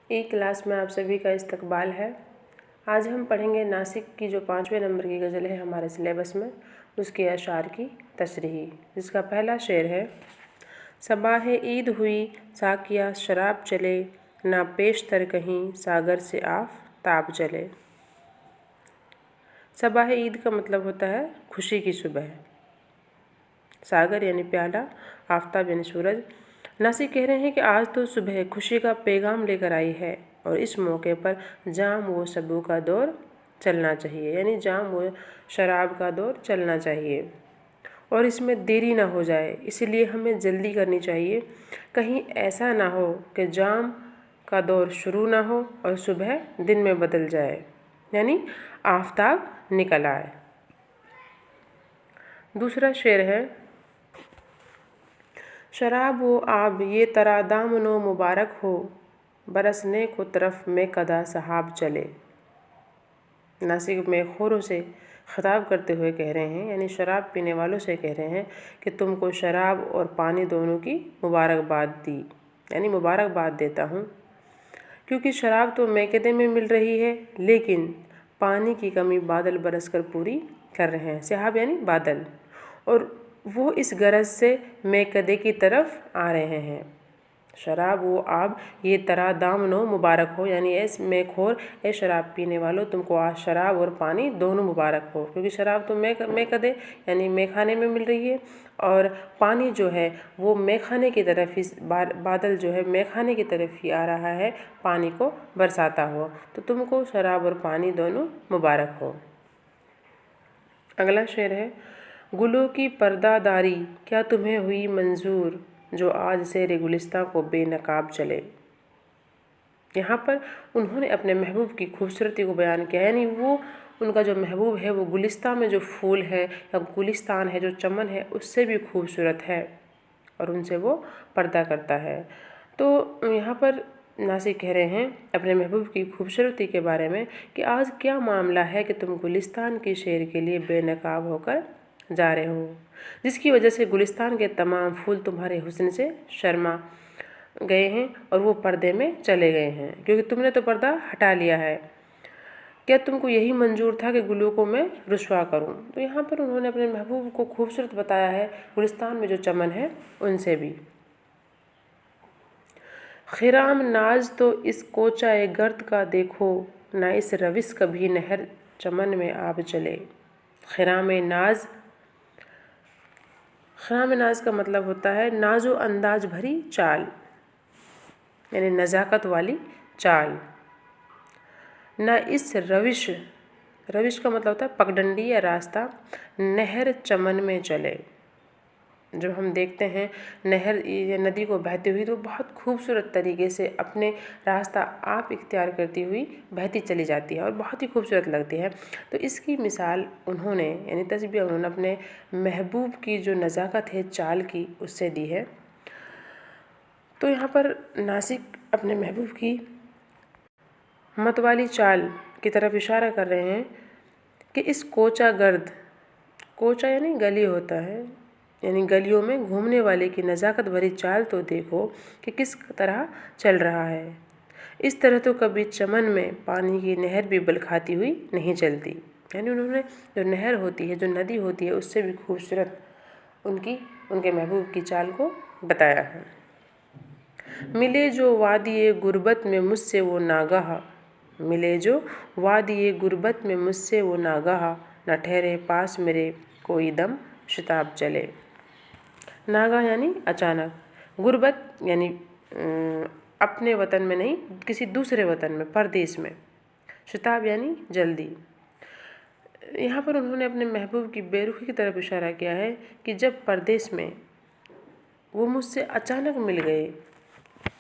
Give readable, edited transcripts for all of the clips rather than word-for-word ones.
Class में आप सभी का इस्तकबाल है। आज हम पढ़ेंगे नासिक की जो 5वें नंबर की गज़ल है हमारे सिलेबस में, उसके अशार की तशरीह, जिसका पहला शेर है। सबाह ईद हुई साकिया शराब चले, ना पेशतर कहीं सागर से आफ़ताब चले। सबाह ईद का मतलब होता है खुशी की सुबह। सागर यानी प्याला, आफ़ताब यानी सूरज। नासिक कह रहे हैं कि आज तो सुबह खुशी का पैगाम लेकर आई है और इस मौके पर जाम व सबू का दौर चलना चाहिए, यानी जाम व शराब का दौर चलना चाहिए और इसमें देरी ना हो जाए, इसलिए हमें जल्दी करनी चाहिए। कहीं ऐसा ना हो कि जाम का दौर शुरू ना हो और सुबह दिन में बदल जाए, यानी आफ़ताब निकल आए। दूसरा शेर है। शराब व आब ये तरा दामनो मुबारक हो, बरसने को तरफ में कदा सहाब चले। नासिक में खोरों से खिताब करते हुए कह रहे हैं, यानी शराब पीने वालों से कह रहे हैं कि तुमको शराब और पानी दोनों की मुबारकबाद दी, यानी मुबारकबाद देता हूँ, क्योंकि शराब तो मैकदे में मिल रही है लेकिन पानी की कमी बादल बरस कर पूरी कर रहे हैं। सहाब यानी बादल, और वो इस गरज से मैकदे की तरफ आ रहे हैं। शराब व आब ये तरा दामनो मुबारक हो, यानी ऐस मैखोर ए शराब पीने वालों तुमको आज शराब और पानी दोनों मुबारक हो, क्योंकि शराब तो मैकदे यानी मैखाने में मिल रही है और पानी जो है वो मैखाने की तरफ ही, बादल जो है मैखाने की तरफ ही आ रहा है पानी को बरसाता हुआ, तो तुमको शराब और पानी दोनों मुबारक हो। अगला शेर है। गुलों की पर्दादारी क्या तुम्हें हुई मंजूर, जो आज से गुलिस्तां को बेनकाब चले। यहाँ पर उन्होंने अपने महबूब की खूबसूरती को बयान किया, यानी वो उनका जो महबूब है वो गुलिस्तां में जो फूल है या गुलिस्तान है, जो चमन है, उससे भी खूबसूरत है और उनसे वो पर्दा करता है। तो यहाँ पर नासिक कह रहे हैं अपने महबूब की खूबसूरती के बारे में कि आज क्या मामला है कि तुम गुलिस्तान की शेर के लिए बेनकाब होकर जा रहे हो, जिसकी वजह से गुलिस्तान के तमाम फूल तुम्हारे हुस्न से शर्मा गए हैं और वो पर्दे में चले गए हैं, क्योंकि तुमने तो पर्दा हटा लिया है। क्या तुमको यही मंजूर था कि गुलों को मैं रुस्वा करूं? तो यहाँ पर उन्होंने अपने महबूब को खूबसूरत बताया है, गुलिस्तान में जो चमन है उनसे भी। खिराम नाज तो इस कोचाए गर्द का देखो, ना इस रविस कभी नहर चमन में आब चले। खिराम नाज का मतलब होता है नाजो अंदाज भरी चाल, यानी नज़ाकत वाली चाल। ना इस रविश का मतलब होता है पगडंडी या रास्ता, नहर चमन में चले। जब हम देखते हैं नहर या नदी को बहती हुई तो बहुत खूबसूरत तरीके से अपने रास्ता आप इख्तियार करती हुई बहती चली जाती है और बहुत ही खूबसूरत लगती है। तो इसकी मिसाल उन्होंने, यानी तस्बीह उन्होंने अपने महबूब की जो नज़ाकत है चाल की, उससे दी है। तो यहाँ पर नासिक अपने महबूब की मतवाली चाल की तरफ इशारा कर रहे हैं कि इस कोचा गर्द, कोचा यानी गली होता है, यानी गलियों में घूमने वाले की नज़ाकत भरी चाल तो देखो कि किस तरह चल रहा है। इस तरह तो कभी चमन में पानी की नहर भी बल खाती हुई नहीं चलती, यानी उन्होंने जो नहर होती है, जो नदी होती है, उससे भी खूबसूरत उनके महबूब की चाल को बताया है। मिले जो वादिये गुर्बत में मुझसे वो नागाह, मिले जो वादिये गुर्बत में मुझसे वो नागाह, न ठहरे पास मेरे कोई दम शताब चले। नागा यानी अचानक, गुर्बत यानी अपने वतन में नहीं, किसी दूसरे वतन में, परदेश में, शताब यानी जल्दी। यहाँ पर उन्होंने अपने महबूब की बेरुखी की तरफ इशारा किया है कि जब परदेश में वो मुझसे अचानक मिल गए,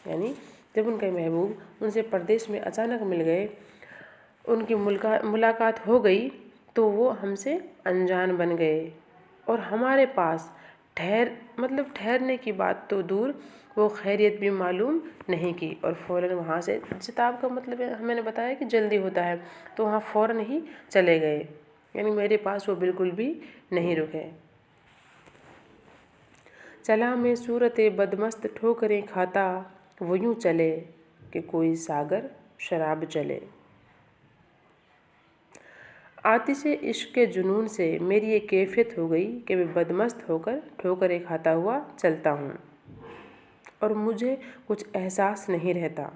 यानी जब उनके महबूब उनसे परदेश में अचानक मिल गए, उनकी मुलाकात हो गई, तो वो हमसे अनजान बन गए और हमारे पास ठहरने की बात तो दूर, वो खैरियत भी मालूम नहीं की और फ़ौरन वहाँ से, शताब का मतलब मैंने बताया कि जल्दी होता है, तो वहाँ फ़ौरन ही चले गए, यानी मेरे पास वो बिल्कुल भी नहीं रुके। चला मैं सूरत बदमस्त ठोकरें खाता, वो यूँ चले, कि कोई सागर शराब चले। आतिशे इश्क के जुनून से मेरी ये कैफियत हो गई कि मैं बदमस्त होकर ठोकरें खाता हुआ चलता हूँ और मुझे कुछ एहसास नहीं रहता।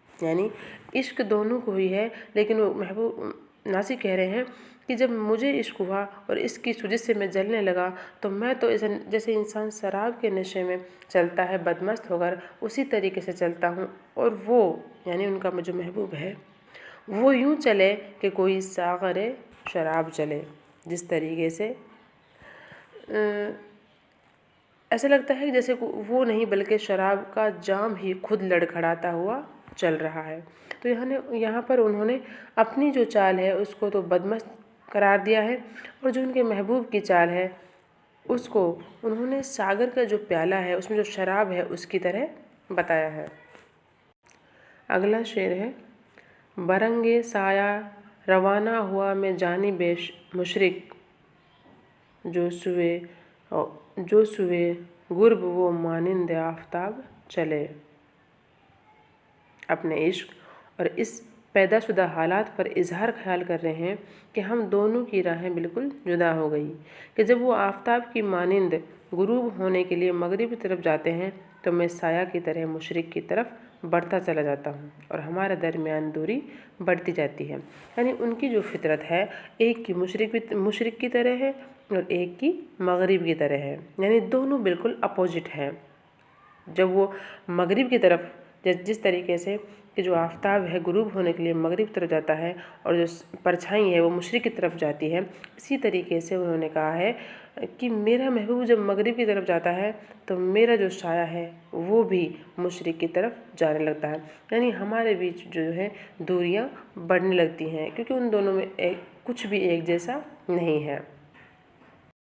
यानी इश्क दोनों को ही है, लेकिन वो महबूब नासिर कह रहे हैं कि जब मुझे इश्क हुआ और इसकी वजह से मैं जलने लगा तो मैं तो ऐसे जैसे इंसान शराब के नशे में चलता है बदमस्त होकर, उसी तरीके से चलता हूँ। और वो यानी उनका जो महबूब है वो यूँ चले कि कोई सागरे शराब चले। जिस तरीके से ऐसा लगता है कि जैसे वो नहीं बल्कि शराब का जाम ही खुद लड़खड़ाता हुआ चल रहा है। तो यहाँ पर उन्होंने अपनी जो चाल है उसको तो बदमस्त करार दिया है, और जो उनके महबूब की चाल है उसको उन्होंने सागर का जो प्याला है उसमें जो शराब है उसकी तरह बताया है। अगला शेर है, बरंगे साया रवाना हुआ मैं जानी बेश मुशरिक, जो सुवे गुर्ब वो मानिंद आफताब चले। अपने इश्क और इस पैदाशुदा हालात पर इजहार ख्याल कर रहे हैं कि हम दोनों की राहें बिल्कुल जुदा हो गई, कि जब वो आफताब की मानिंद गुरूब होने के लिए मगरिब की तरफ जाते हैं तो मैं साया की तरह मुशरिक की तरफ बढ़ता चला जाता हूँ और हमारे दरमियान दूरी बढ़ती जाती है। यानी उनकी जो फितरत है एक की मुशरिक की तरह है और एक की मगरिब की तरह है, यानी दोनों बिल्कुल अपोजिट हैं। जब वो मगरिब की तरफ जिस तरीके से कि जो आफताब है गुरूब होने के लिए मगरिब की तरफ जाता है और जो परछाई है वो मुशरिक की तरफ जाती है, इसी तरीके से उन्होंने कहा है कि मेरा महबूब जब मगरिब की तरफ जाता है तो मेरा जो साया है वो भी मुशरिक की तरफ जाने लगता है। यानी हमारे बीच जो है दूरियां बढ़ने लगती हैं, क्योंकि उन दोनों में कुछ भी एक जैसा नहीं है।